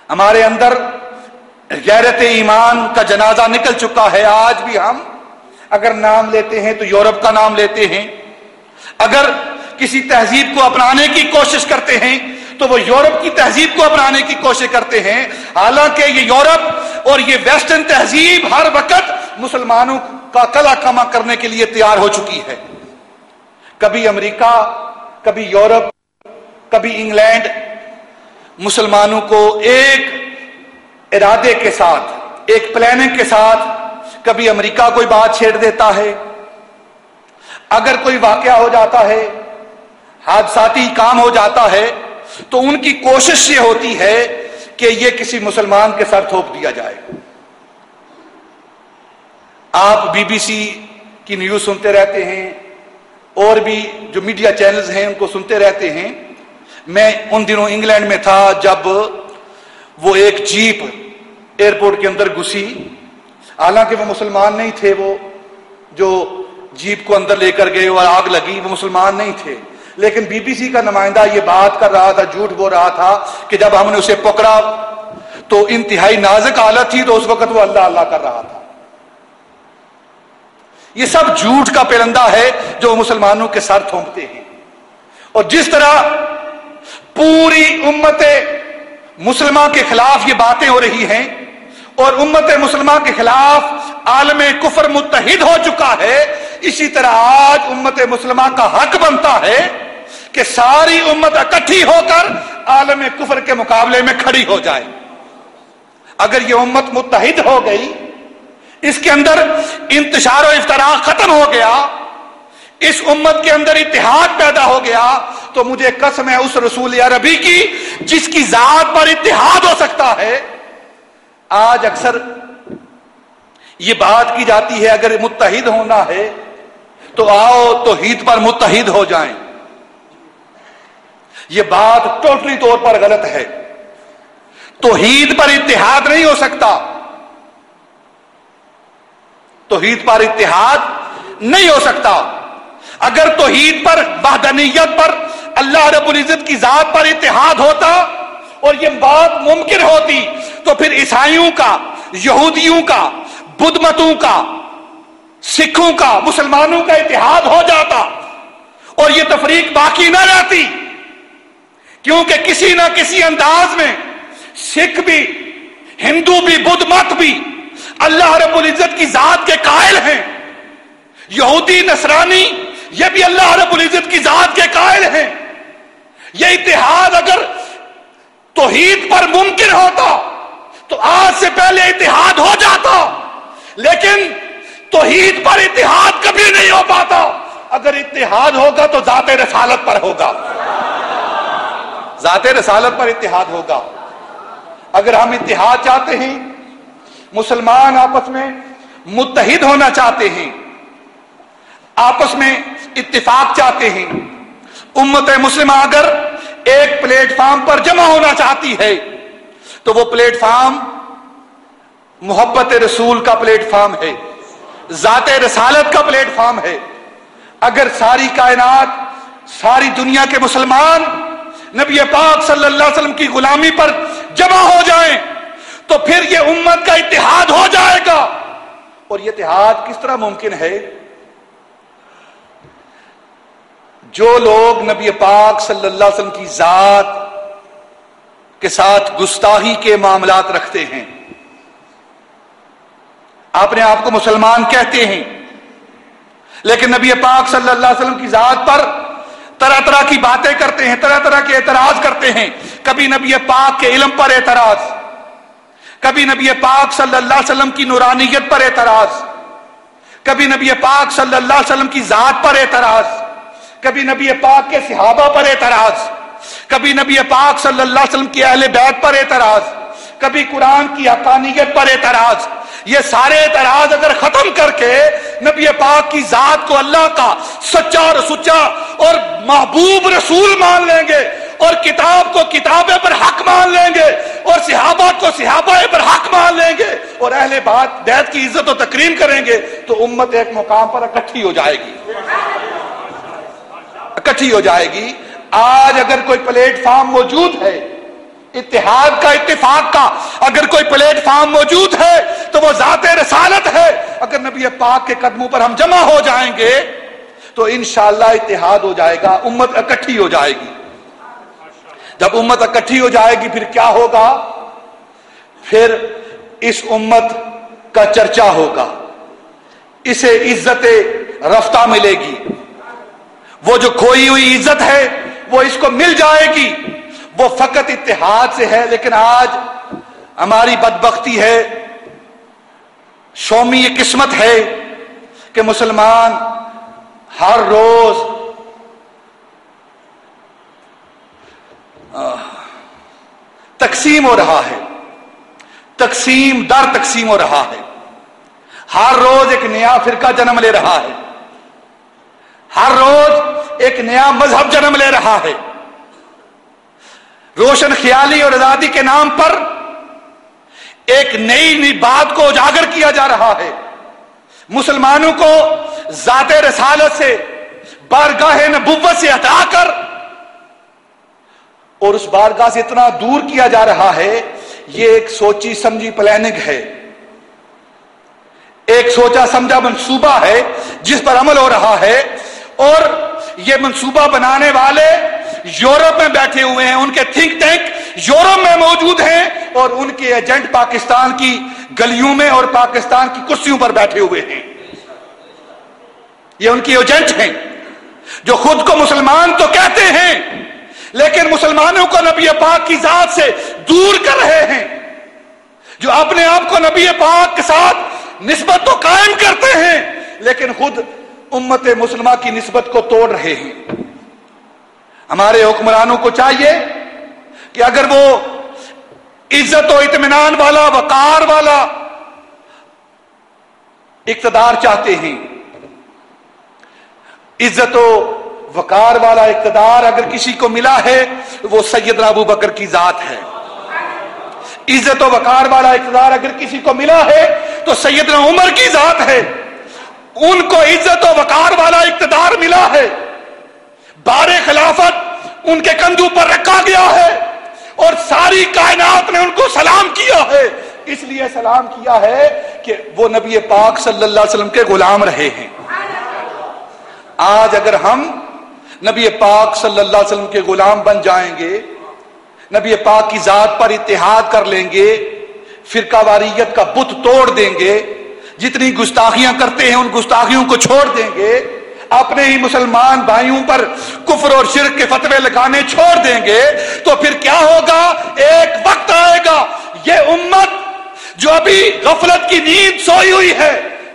ہمارے اندر غیرت ایمان کا جنازہ نکل چکا ہے. آج بھی ہم اگر نام لیتے ہیں تو یورپ کا نام لیتے ہیں. اگر کسی تہذیب کو اپنانے کی کوشش کرتے ہیں تو وہ یورپ کی تہذیب کو اپنانے کی کوشش کرتے ہیں. حالانکہ یہ یورپ اور یہ ویسٹرن تہذیب ہر وقت مسلمانوں کا کلا کما کرنے کے لیے تیار ہو چکی ہے. کبھی امریکہ، کبھی یورپ، کبھی انگلینڈ مسلمانوں کو ایک ارادے کے ساتھ، ایک پلاننگ کے ساتھ، کبھی امریکہ کوئی بات چھیڑ دیتا ہے. اگر کوئی واقعہ ہو جاتا ہے، حادثاتی کام ہو جاتا ہے، تو ان کی کوشش یہ ہوتی ہے کہ یہ کسی مسلمان کے سر تھوپ دیا جائے. آپ بی بی سی کی نیوز سنتے رہتے ہیں اور بھی جو میڈیا چینلز ہیں ان کو سنتے رہتے ہیں. میں ان دنوں انگلینڈ میں تھا جب وہ ایک جیپ ایئرپورٹ کے اندر گھسی. حالانکہ وہ مسلمان نہیں تھے، وہ جو جیپ کو اندر لے کر گئے اور آگ لگی وہ مسلمان نہیں تھے. لیکن بی بی سی کا نمائندہ یہ بات کر رہا تھا، جھوٹ بول رہا تھا کہ جب ہم نے اسے پکڑا تو انتہائی نازک حالت تھی، تو اس وقت وہ اللہ اللہ کر رہا تھا. یہ سب جھوٹ کا پرندہ ہے جو مسلمانوں کے سر تھوپتے ہیں. اور جس طرح پوری امت مسلمہ کے خلاف یہ باتیں ہو رہی ہیں اور امت مسلمہ کے خلاف عالم کفر متحد ہو چکا ہے، اسی طرح آج امت مسلمہ کا حق بنتا ہے کہ ساری امت اکٹھی ہو کر عالم کفر کے مقابلے میں کھڑی ہو جائے. اگر یہ امت متحد ہو گئی، اس کے اندر انتشار و افتراق ختم ہو گیا، اس امت کے اندر اتحاد پیدا ہو گیا، تو مجھے قسم ہے اس رسول عربی کی جس کی ذات پر اتحاد ہو سکتا ہے. آج اکثر یہ بات کی جاتی ہے اگر متحد ہونا ہے تو آؤ توحید پر متحد ہو جائیں. یہ بات ٹوٹلی طور پر غلط ہے. توحید پر اتحاد نہیں ہو سکتا، توحید پر اتحاد نہیں ہو سکتا. اگر توحید پر، وحدانیت پر، اللہ رب العزت کی ذات پر اتحاد ہوتا اور یہ بات ممکن ہوتی تو پھر عیسائیوں کا، یہودیوں کا، بدھ متوں کا، سکھوں کا، مسلمانوں کا اتحاد ہو جاتا اور یہ تفریق باقی نہ رہتی. کیونکہ کسی نہ کسی انداز میں سکھ بھی، ہندو بھی، بدھ مت بھی اللہ رب العزت کی ذات کے قائل ہیں. یہودی، نصرانی یہ بھی اللہ رب العزت کی ذات کے قائل ہیں. یہ اتحاد اگر توحید پر ممکن ہوتا تو آج سے پہلے اتحاد ہو جاتا، لیکن توحید پر اتحاد کبھی نہیں ہو پاتا. اگر اتحاد ہوگا تو ذات رسالت پر ہوگا، ذات رسالت پر اتحاد ہوگا. اگر ہم اتحاد چاہتے ہیں، مسلمان آپس میں متحد ہونا چاہتے ہیں، آپس میں اتفاق چاہتے ہیں، امت مسلمہ اگر ایک پلیٹ فارم پر جمع ہونا چاہتی ہے تو وہ پلیٹ فارم محبت رسول کا پلیٹ فارم ہے، ذات رسالت کا پلیٹ فارم ہے. اگر ساری کائنات، ساری دنیا کے مسلمان نبی پاک صلی اللہ علیہ وسلم کی غلامی پر جمع ہو جائیں تو پھر یہ امت کا اتحاد ہو جائے گا. اور یہ اتحاد کس طرح ممکن ہے؟ جو لوگ نبی پاک صلی اللہ علیہ وسلم کی ذات کے ساتھ گستاخی کے معاملات رکھتے ہیں، اپنے آپ کو مسلمان کہتے ہیں، لیکن نبی پاک صلی اللہ علیہ وسلم کی ذات پر طرح طرح کی باتیں کرتے ہیں، طرح طرح کے اعتراض کرتے ہیں. کبھی نبی پاک کے علم پر اعتراض، کبھی نبی پاک صلی اللہ علیہ وسلم کی نورانیت پر اعتراض، کبھی نبی پاک صلی اللہ علیہ وسلم کی ذات پر اعتراض، کبھی نبی پاک کے صحابہ پر اعتراض، کبھی نبی پاک صلی اللہ علیہ وسلم کی اہل بیت پر اعتراض، کبھی قرآن کی حقانیت پر اعتراض. یہ سارے اعتراض اگر ختم کر کے نبی پاک کی ذات کو اللہ کا سچا اور سچا اور محبوب رسول مان لیں گے، اور کتاب کو کتاب پر حق مان لیں گے، اور صحابہ کو صحابہ پر حق مان لیں گے، اور اہل بیت کی عزت و تکریم کریں گے، تو امت ایک مقام پر اکٹھی ہو جائے گی، اکٹھی ہو جائے گی. آج اگر کوئی پلیٹ فارم موجود ہے اتحاد کا, اتفاق کا اگر کوئی پلیٹ فارم موجود ہے تو وہ ذات رسالت ہے. اگر نبی پاک کے قدموں پر ہم جمع ہو جائیں گے تو انشاءاللہ اتحاد ہو جائے گا, امت اکٹھی ہو جائے گی. جب امت اکٹھی ہو جائے گی پھر کیا ہوگا؟ پھر اس امت کا چرچا ہوگا, اسے عزت رفتہ ملے گی. وہ جو کھوئی ہوئی عزت ہے وہ اس کو مل جائے گی. وہ فقط اتحاد سے ہے. لیکن آج ہماری بدبختی ہے, شومی یہ قسمت ہے کہ مسلمان ہر روز تقسیم ہو رہا ہے, تقسیم در تقسیم ہو رہا ہے. ہر روز ایک نیا فرقہ جنم لے رہا ہے, ہر روز ایک نیا مذہب جنم لے رہا ہے. روشن خیالی اور آزادی کے نام پر ایک نئی بات کو اجاگر کیا جا رہا ہے. مسلمانوں کو ذات رسالت سے, بارگاہ نبوت سے ہٹا کر اور اس بارگاہ سے اتنا دور کیا جا رہا ہے. یہ ایک سوچی سمجھی پلاننگ ہے, ایک سوچا سمجھا منصوبہ ہے جس پر عمل ہو رہا ہے. اور یہ منصوبہ بنانے والے یورپ میں بیٹھے ہوئے ہیں, ان کے تھنک ٹینک یورپ میں موجود ہیں اور ان کے ایجنٹ پاکستان کی گلیوں میں اور پاکستان کی کرسیوں پر بیٹھے ہوئے ہیں. یہ ان کے ایجنٹ ہیں جو خود کو مسلمان تو کہتے ہیں لیکن مسلمانوں کو نبی پاک کی ذات سے دور کر رہے ہیں, جو اپنے آپ کو نبی پاک کے ساتھ نسبت تو قائم کرتے ہیں لیکن خود امت مسلمہ کی نسبت کو توڑ رہے ہیں. ہمارے حکمرانوں کو چاہیے کہ اگر وہ عزت و اطمینان والا, وقار والا اقتدار چاہتے ہیں, عزت و وقار والا اقتدار اگر کسی کو ملا ہے وہ سیدنا ابو بکر کی ذات ہے. عزت و وقار والا اقتدار اگر کسی کو ملا ہے تو سیدنا عمر کی ذات ہے. ان کو عزت و وقار والا اقتدار ملا ہے, بار خلافت ان کے کندھوں پر رکھا گیا ہے اور ساری کائنات نے ان کو سلام کیا ہے. اس لیے سلام کیا ہے کہ وہ نبی پاک صلی اللہ علیہ وسلم کے غلام رہے ہیں. آج اگر ہم نبی پاک صلی اللہ علیہ وسلم کے غلام بن جائیں گے, نبی پاک کی ذات پر اتحاد کر لیں گے, فرقہ واریت کا بت توڑ دیں گے, جتنی گستاخیاں کرتے ہیں ان گستاخیوں کو چھوڑ دیں گے, اپنے ہی مسلمان بھائیوں پر کفر اور شرک کے فتوے لگانے چھوڑ دیں گے, تو پھر کیا ہوگا؟ ایک وقت آئے گا یہ امت جو ابھی غفلت کی نیند سوئی ہوئی ہے,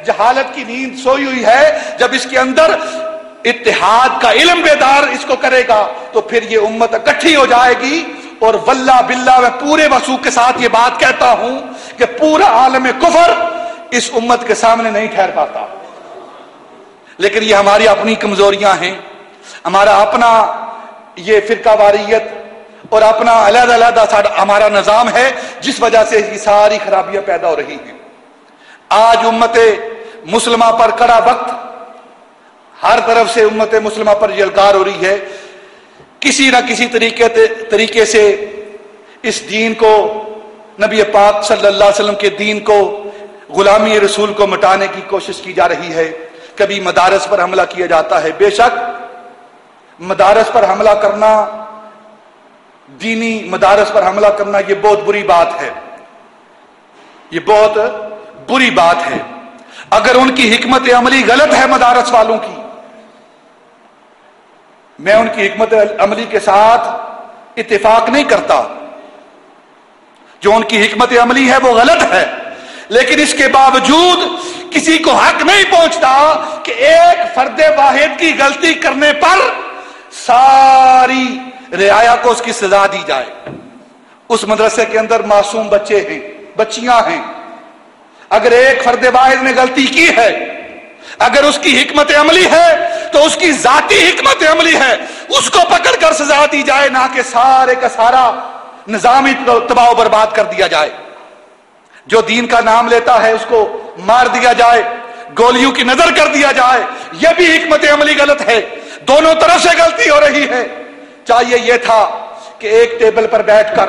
جہالت کی نیند سوئی ہوئی ہے, جب اس کے اندر اتحاد کا علم بیدار اس کو کرے گا تو پھر یہ امت اکٹھی ہو جائے گی. اور واللہ باللہ میں پورے وثوق کے ساتھ یہ بات کہتا ہوں کہ پورا عالم کفر اس امت کے سامنے نہیں ٹھہر پاتا. لیکن یہ ہماری اپنی کمزوریاں ہیں, ہمارا اپنا یہ فرقہ واریت اور اپنا علیحدہ علیحدہ ہمارا نظام ہے جس وجہ سے یہ ساری خرابیاں پیدا ہو رہی ہیں. آج امت مسلمہ پر کڑا وقت, ہر طرف سے امت مسلمہ پر یلغار ہو رہی ہے. کسی نہ کسی طریقے سے اس دین کو, نبی پاک صلی اللہ علیہ وسلم کے دین کو, غلامی رسول کو مٹانے کی کوشش کی جا رہی ہے. کبھی مدارس پر حملہ کیا جاتا ہے. بے شک مدارس پر حملہ کرنا, دینی مدارس پر حملہ کرنا یہ بہت بری بات ہے, یہ بہت بری بات ہے. اگر ان کی حکمت عملی غلط ہے مدارس والوں کی, میں ان کی حکمت عملی کے ساتھ اتفاق نہیں کرتا, جو ان کی حکمت عملی ہے وہ غلط ہے, لیکن اس کے باوجود کسی کو حق نہیں پہنچتا کہ ایک فرد واحد کی غلطی کرنے پر ساری رعایا کو اس کی سزا دی جائے. اس مدرسے کے اندر معصوم بچے ہیں, بچیاں ہیں, اگر ایک فرد واحد نے غلطی کی ہے, اگر اس کی حکمت عملی ہے تو اس کی ذاتی حکمت عملی ہے, اس کو پکڑ کر سزا دی جائے, نہ کہ سارے کا سارا نظام تباہ و برباد کر دیا جائے. جو دین کا نام لیتا ہے اس کو مار دیا جائے, گولیوں کی نظر کر دیا جائے. یہ بھی حکمت عملی غلط ہے, دونوں طرف سے غلطی ہو رہی ہے. چاہیے یہ تھا کہ ایک ٹیبل پر بیٹھ کر